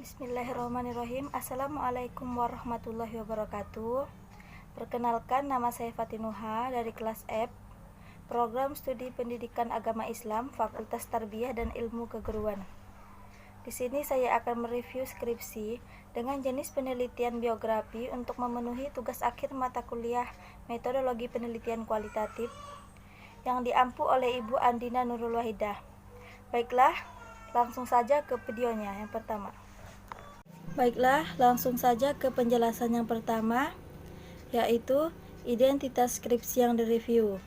Bismillahirrahmanirrahim. Assalamualaikum warahmatullahi wabarakatuh. Perkenalkan, nama saya Fatinuha dari kelas F, Program Studi Pendidikan Agama Islam, Fakultas Tarbiyah dan Ilmu Keguruan. Di sini saya akan mereview skripsi dengan jenis penelitian biografi untuk memenuhi tugas akhir mata kuliah Metodologi Penelitian Kualitatif yang diampu oleh Ibu Andina Nurul Wahidah. Baiklah, langsung saja ke videonya yang pertama. Langsung saja ke penjelasan yang pertama, yaitu identitas skripsi yang direview.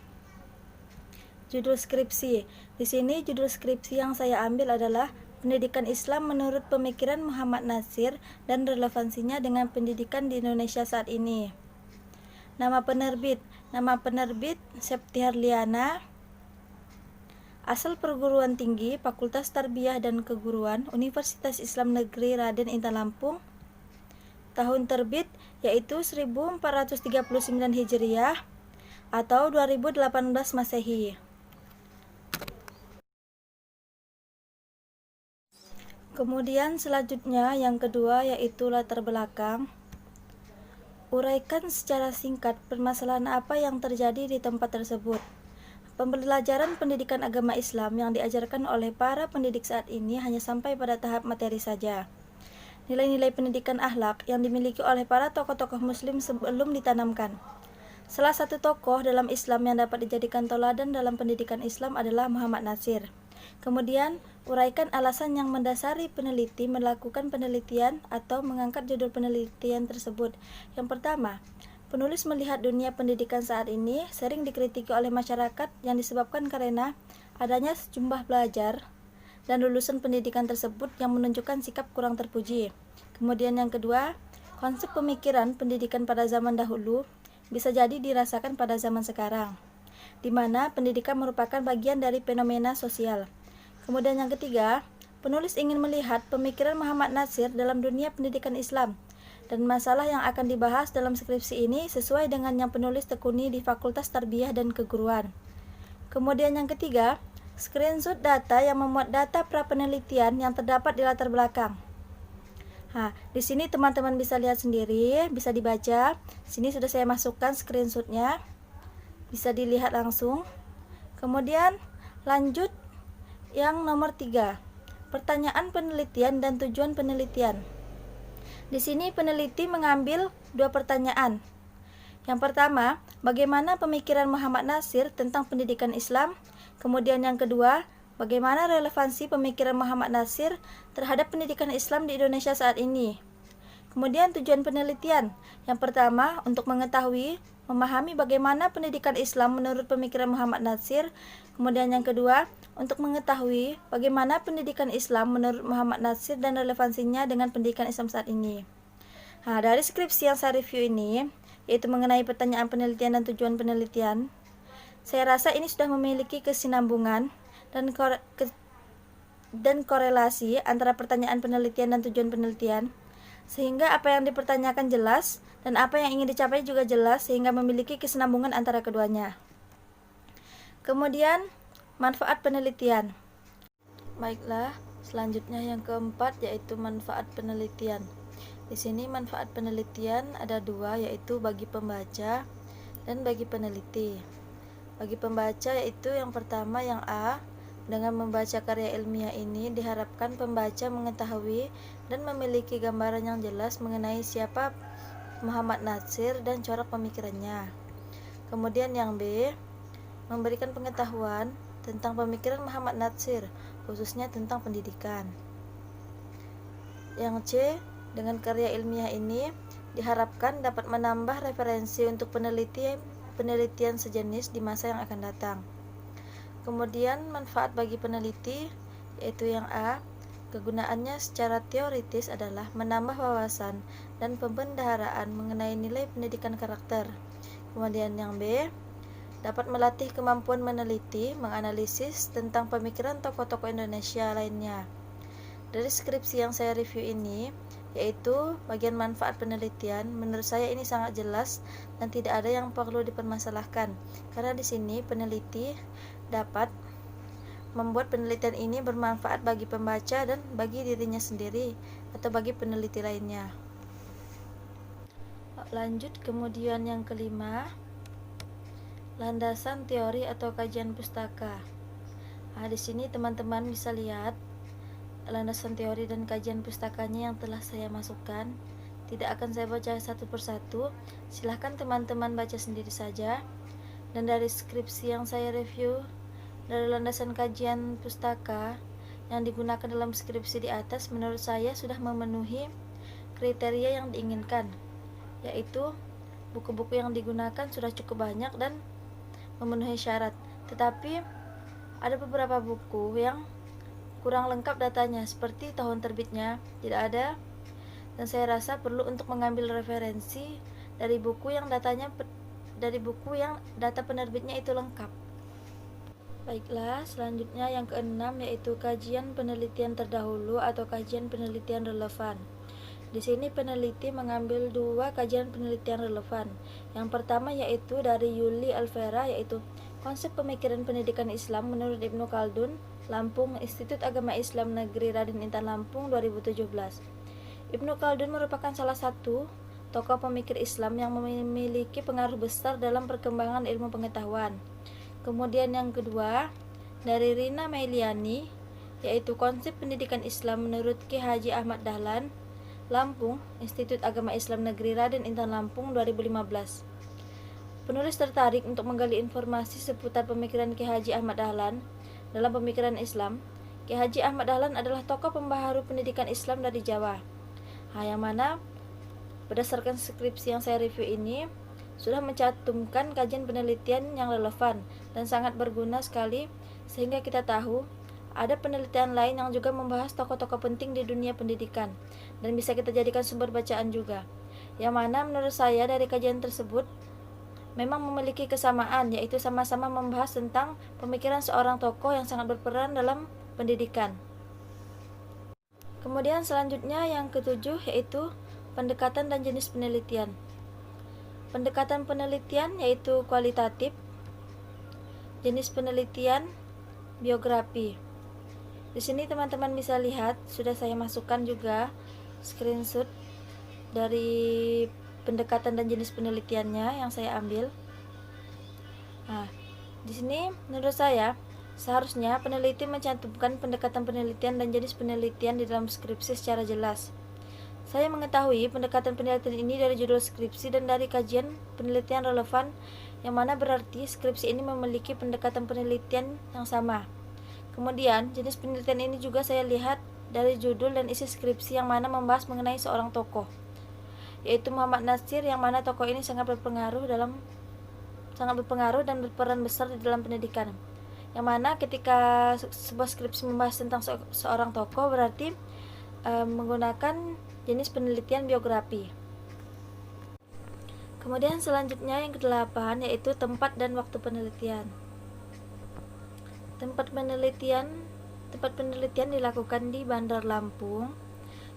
Judul skripsi. Di sini judul skripsi yang saya ambil adalah Pendidikan Islam menurut Pemikiran Muhammad Natsir dan relevansinya dengan pendidikan di Indonesia saat ini. Nama penerbit Septiar Liana. Asal perguruan tinggi Fakultas Tarbiyah dan Keguruan Universitas Islam Negeri Raden Intan Lampung. Tahun terbit yaitu 1439 Hijriah atau 2018 Masehi. Kemudian selanjutnya yang kedua yaitu latar belakang. Uraikan secara singkat permasalahan apa yang terjadi di tempat tersebut. Pembelajaran pendidikan agama Islam yang diajarkan oleh para pendidik saat ini hanya sampai pada tahap materi saja. Nilai-nilai pendidikan akhlak yang dimiliki oleh para tokoh-tokoh muslim sebelum ditanamkan. Salah satu tokoh dalam Islam yang dapat dijadikan tauladan dalam pendidikan Islam adalah Muhammad Natsir. Kemudian, uraikan alasan yang mendasari peneliti melakukan penelitian atau mengangkat judul penelitian tersebut. Yang pertama, penulis melihat dunia pendidikan saat ini sering dikritiki oleh masyarakat yang disebabkan karena adanya sejumlah pelajar dan lulusan pendidikan tersebut yang menunjukkan sikap kurang terpuji. Kemudian yang kedua, konsep pemikiran pendidikan pada zaman dahulu bisa jadi dirasakan pada zaman sekarang, di mana pendidikan merupakan bagian dari fenomena sosial. Kemudian yang ketiga, penulis ingin melihat pemikiran Muhammad Natsir dalam dunia pendidikan Islam, dan masalah yang akan dibahas dalam skripsi ini sesuai dengan yang penulis tekuni di Fakultas Tarbiyah dan Keguruan. Kemudian yang ketiga, screenshot data yang memuat data pra-penelitian yang terdapat di latar belakang. Di sini teman-teman bisa lihat sendiri, bisa dibaca. Sini sudah saya masukkan screenshotnya, bisa dilihat langsung. Kemudian lanjut yang nomor 3, pertanyaan penelitian dan tujuan penelitian. Di sini peneliti mengambil 2 pertanyaan. Yang pertama, bagaimana pemikiran Muhammad Natsir tentang pendidikan Islam? Kemudian yang kedua, bagaimana relevansi pemikiran Muhammad Natsir terhadap pendidikan Islam di Indonesia saat ini? Kemudian tujuan penelitian. Yang pertama, untuk mengetahui, memahami bagaimana pendidikan Islam menurut pemikiran Muhammad Natsir. Kemudian yang kedua, untuk mengetahui bagaimana pendidikan Islam menurut Muhammad Natsir dan relevansinya dengan pendidikan Islam saat ini. Dari skripsi yang saya review ini, yaitu mengenai pertanyaan penelitian dan tujuan penelitian, saya rasa ini sudah memiliki kesinambungan dan korelasi antara pertanyaan penelitian dan tujuan penelitian, sehingga apa yang dipertanyakan jelas dan apa yang ingin dicapai juga jelas, sehingga memiliki kesinambungan antara keduanya. Kemudian, manfaat penelitian. Baiklah, selanjutnya yang keempat yaitu manfaat penelitian. Di sini manfaat penelitian ada 2, yaitu bagi pembaca dan bagi peneliti. Bagi pembaca yaitu yang pertama yang A, dengan membaca karya ilmiah ini diharapkan pembaca mengetahui dan memiliki gambaran yang jelas mengenai siapa Muhammad Natsir dan corak pemikirannya. Kemudian yang B, memberikan pengetahuan tentang pemikiran Muhammad Natsir, khususnya tentang pendidikan. Yang C, dengan karya ilmiah ini diharapkan dapat menambah referensi untuk penelitian sejenis di masa yang akan datang. Kemudian manfaat bagi peneliti yaitu yang A, kegunaannya secara teoritis adalah menambah wawasan dan pembendaharaan mengenai nilai pendidikan karakter. Kemudian yang B, dapat melatih kemampuan meneliti, menganalisis tentang pemikiran tokoh-tokoh Indonesia lainnya. Dari skripsi yang saya review ini, yaitu bagian manfaat penelitian, menurut saya ini sangat jelas dan tidak ada yang perlu dipermasalahkan, karena di sini peneliti dapat membuat penelitian ini bermanfaat bagi pembaca dan bagi dirinya sendiri atau bagi peneliti lainnya. Lanjut, kemudian yang kelima, landasan teori atau kajian pustaka. Di sini teman-teman bisa lihat landasan teori dan kajian pustakanya yang telah saya masukkan. Tidak akan saya baca satu persatu, silahkan teman-teman baca sendiri saja. Dan dari skripsi yang saya review, dari landasan kajian pustaka yang digunakan dalam skripsi di atas, menurut saya sudah memenuhi kriteria yang diinginkan, yaitu buku-buku yang digunakan sudah cukup banyak dan memenuhi syarat. Tetapi ada beberapa buku yang kurang lengkap datanya, seperti tahun terbitnya tidak ada, dan saya rasa perlu untuk mengambil referensi dari buku yang data penerbitnya itu lengkap. Baiklah, selanjutnya yang keenam yaitu kajian penelitian terdahulu atau kajian penelitian relevan. Di sini peneliti mengambil dua kajian penelitian relevan. Yang pertama yaitu dari Yuli Alvera, yaitu Konsep Pemikiran Pendidikan Islam menurut Ibnu Khaldun, Lampung, Institut Agama Islam Negeri Raden Intan Lampung 2017. Ibnu Khaldun merupakan salah satu tokoh pemikir Islam yang memiliki pengaruh besar dalam perkembangan ilmu pengetahuan. Kemudian yang kedua, dari Rina Mailiani, yaitu Konsep Pendidikan Islam menurut Ki Haji Ahmad Dahlan, Lampung, Institut Agama Islam Negeri Raden Intan Lampung 2015. Penulis tertarik untuk menggali informasi seputar pemikiran Ki Haji Ahmad Dahlan dalam pemikiran Islam. Ki Haji Ahmad Dahlan adalah tokoh pembaharu pendidikan Islam dari Jawa. Yang mana berdasarkan skripsi yang saya review ini sudah mencantumkan kajian penelitian yang relevan dan sangat berguna sekali, sehingga kita tahu ada penelitian lain yang juga membahas tokoh-tokoh penting di dunia pendidikan dan bisa kita jadikan sumber bacaan juga. Yang mana menurut saya dari kajian tersebut memang memiliki kesamaan, yaitu sama-sama membahas tentang pemikiran seorang tokoh yang sangat berperan dalam pendidikan. Kemudian selanjutnya yang ketujuh yaitu pendekatan dan jenis penelitian. Pendekatan penelitian yaitu kualitatif, jenis penelitian biografi. Di sini teman-teman bisa lihat sudah saya masukkan juga screenshot dari pendekatan dan jenis penelitiannya yang saya ambil. Di sini menurut saya seharusnya peneliti mencantumkan pendekatan penelitian dan jenis penelitian di dalam skripsi secara jelas. Saya mengetahui pendekatan penelitian ini dari judul skripsi dan dari kajian penelitian relevan, yang mana berarti skripsi ini memiliki pendekatan penelitian yang sama. Kemudian jenis penelitian ini juga saya lihat dari judul dan isi skripsi, yang mana membahas mengenai seorang tokoh, yaitu Muhammad Natsir, yang mana tokoh ini sangat berpengaruh dan berperan besar di dalam pendidikan. Yang mana ketika sebuah skripsi membahas tentang seorang tokoh, berarti menggunakan jenis penelitian biografi. Kemudian selanjutnya yang ke-8 yaitu tempat dan waktu penelitian. Tempat penelitian dilakukan di Bandar Lampung.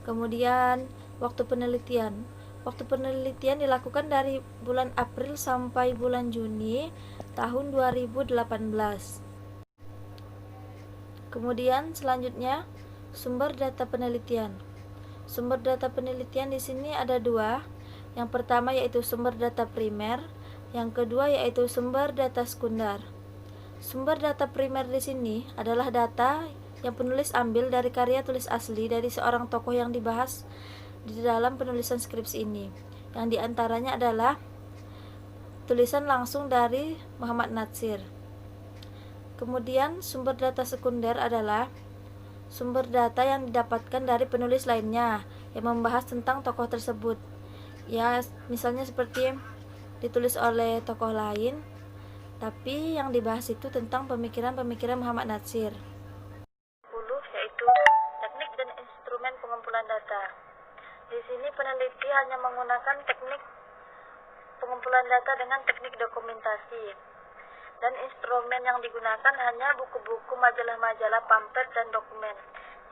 Kemudian waktu penelitian dilakukan dari bulan April sampai bulan Juni tahun 2018. Kemudian selanjutnya sumber data penelitian. Sumber data penelitian di sini ada dua. Yang pertama yaitu sumber data primer, yang kedua yaitu sumber data sekunder. Sumber data primer di sini adalah data yang penulis ambil dari karya tulis asli dari seorang tokoh yang dibahas di dalam penulisan skripsi ini, yang diantaranya adalah tulisan langsung dari Muhammad Natsir. Kemudian sumber data sekunder adalah sumber data yang didapatkan dari penulis lainnya yang membahas tentang tokoh tersebut. Ya, misalnya seperti ditulis oleh tokoh lain, tapi yang dibahas itu tentang pemikiran Muhammad Natsir. 10 yaitu teknik dan instrumen pengumpulan data. Di sini peneliti hanya menggunakan teknik pengumpulan data dengan teknik dokumentasi, dan instrumen yang digunakan hanya buku-buku, majalah-majalah, pamflet, dan dokumen.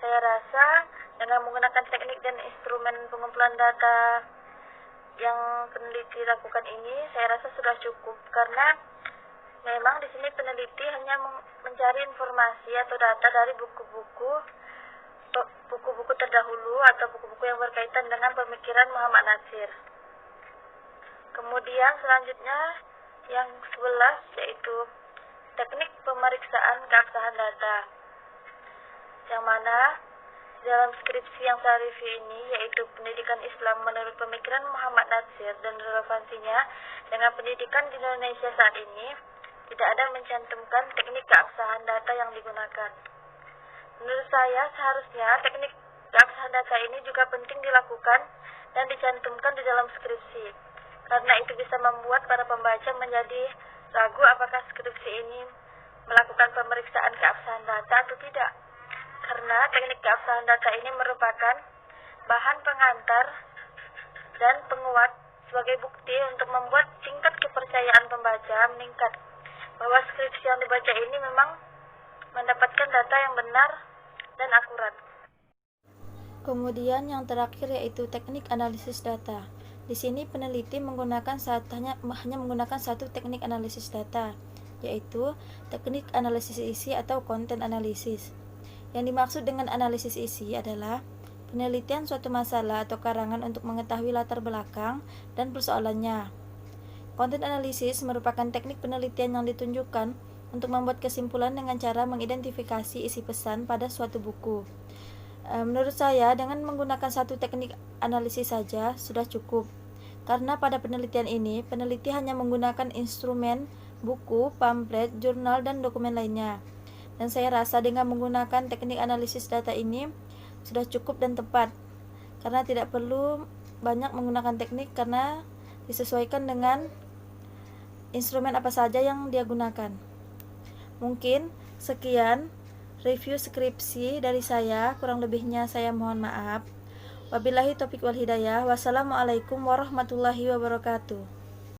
Saya rasa dengan menggunakan teknik dan instrumen pengumpulan data yang peneliti lakukan ini, saya rasa sudah cukup, karena Memang di sini peneliti hanya mencari informasi atau data dari buku-buku terdahulu atau buku-buku yang berkaitan dengan pemikiran Muhammad Natsir. Kemudian selanjutnya yang 11 yaitu teknik pemeriksaan keabsahan data, yang mana dalam skripsi yang saya review ini yaitu pendidikan Islam menurut pemikiran Muhammad Natsir dan relevansinya dengan pendidikan di Indonesia saat ini, tidak ada mencantumkan teknik keabsahan data yang digunakan. Menurut saya seharusnya teknik keabsahan data ini juga penting dilakukan dan dicantumkan di dalam skripsi, karena itu bisa membuat para pembaca menjadi ragu apakah skripsi ini melakukan pemeriksaan keabsahan data atau tidak. Karena teknik keabsahan data ini merupakan bahan pengantar dan penguat sebagai bukti untuk membuat tingkat kepercayaan pembaca meningkat bahwa skripsi yang dibaca ini memang mendapatkan data yang benar dan akurat. Kemudian yang terakhir yaitu teknik analisis data. Di sini peneliti hanya menggunakan satu teknik analisis data, yaitu teknik analisis isi atau content analysis. Yang dimaksud dengan analisis isi adalah penelitian suatu masalah atau karangan untuk mengetahui latar belakang dan persoalannya. Content analysis merupakan teknik penelitian yang ditunjukkan untuk membuat kesimpulan dengan cara mengidentifikasi isi pesan pada suatu buku. Menurut saya, dengan menggunakan satu teknik analisis saja sudah cukup. Karena pada penelitian ini, peneliti hanya menggunakan instrumen, buku, pamflet, jurnal, dan dokumen lainnya. Dan saya rasa dengan menggunakan teknik analisis data ini sudah cukup dan tepat, karena tidak perlu banyak menggunakan teknik karena disesuaikan dengan instrumen apa saja yang dia gunakan. Mungkin sekian review skripsi dari saya, kurang lebihnya saya mohon maaf. Wabillahi taufiq wal hidayah. Wassalamualaikum warahmatullahi wabarakatuh.